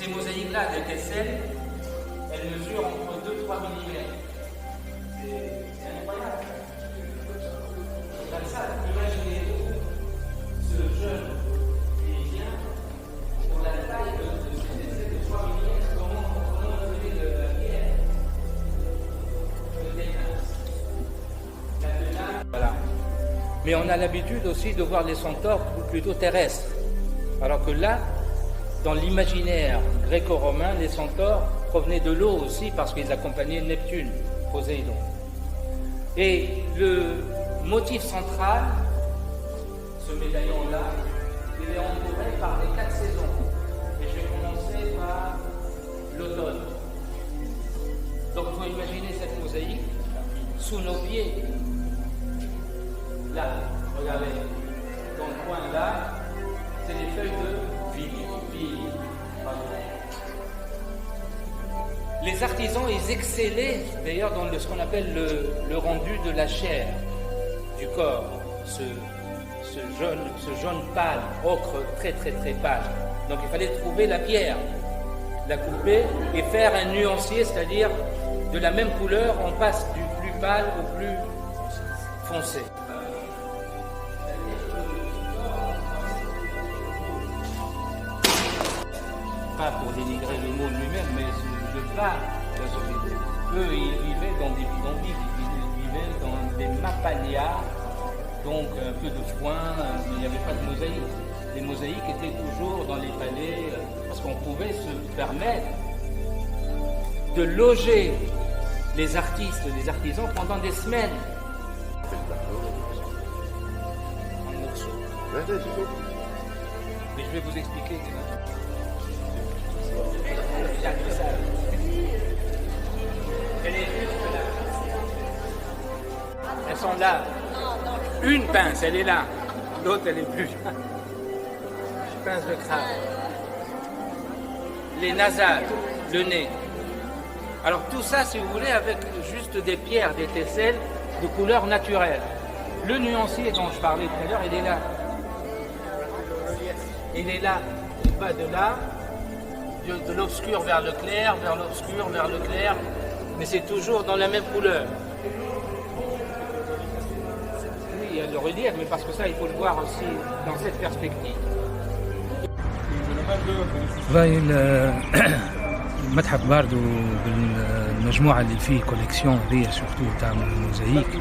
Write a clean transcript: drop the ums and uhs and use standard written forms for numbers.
Ces mosaïques-là de Kessel, elles mesurent entre 2-3 mm. C'est incroyable. Comme ça, imaginez-vous ce jeune Tunisien pour la taille de ces essais de 3 mm, comment on faisait de la pierre, de l'équince. Voilà. Mais on a l'habitude aussi de voir les centaures plutôt terrestres. Alors que là, dans l'imaginaire gréco-romain, les centaures provenaient de l'eau aussi parce qu'ils accompagnaient Neptune, Poséidon. Et le motif central, ce médaillon-là, il est entouré par les 4 saisons. Et je vais commencer par l'automne. Donc il faut imaginer cette mosaïque sous nos pieds. Là, regardez, dans le coin là, c'est les feuilles de vigne. Les artisans, ils excellaient d'ailleurs dans ce qu'on appelle le rendu de la chair, du corps, ce jaune pâle, ocre très très très pâle. Donc il fallait trouver la pierre, la couper et faire un nuancier, c'est-à-dire de la même couleur, on passe du plus pâle au plus foncé. Pas pour dénigrer le mot lui-même, mais le pas. Eux, ils vivaient dans des bidonvilles, ils vivaient dans des mappalias, donc un peu de foin, mais il n'y avait pas de mosaïque. Les mosaïques étaient toujours dans les palais, parce qu'on pouvait se permettre de loger les artistes, les artisans pendant des semaines. En morceaux. Mais je vais vous expliquer. Elle est juste là. Elles sont là. Une pince, elle est là. L'autre, elle est plus là. Pince de crabe. Les nasales, le nez. Alors tout ça, si vous voulez, avec juste des pierres, des tesselles de couleur naturelle. Le nuancier dont je parlais tout à l'heure, il est là. Il est là. Il va de là. De l'obscur vers le clair, vers l'obscur, vers le clair, mais c'est toujours dans la même couleur. Oui, il y a le relief, mais parce que ça, il faut le voir aussi dans cette perspective. راي المتحف برضو بالمجموعة اللي فيه كوليكسيون هذه سورتو تاع الموزاييك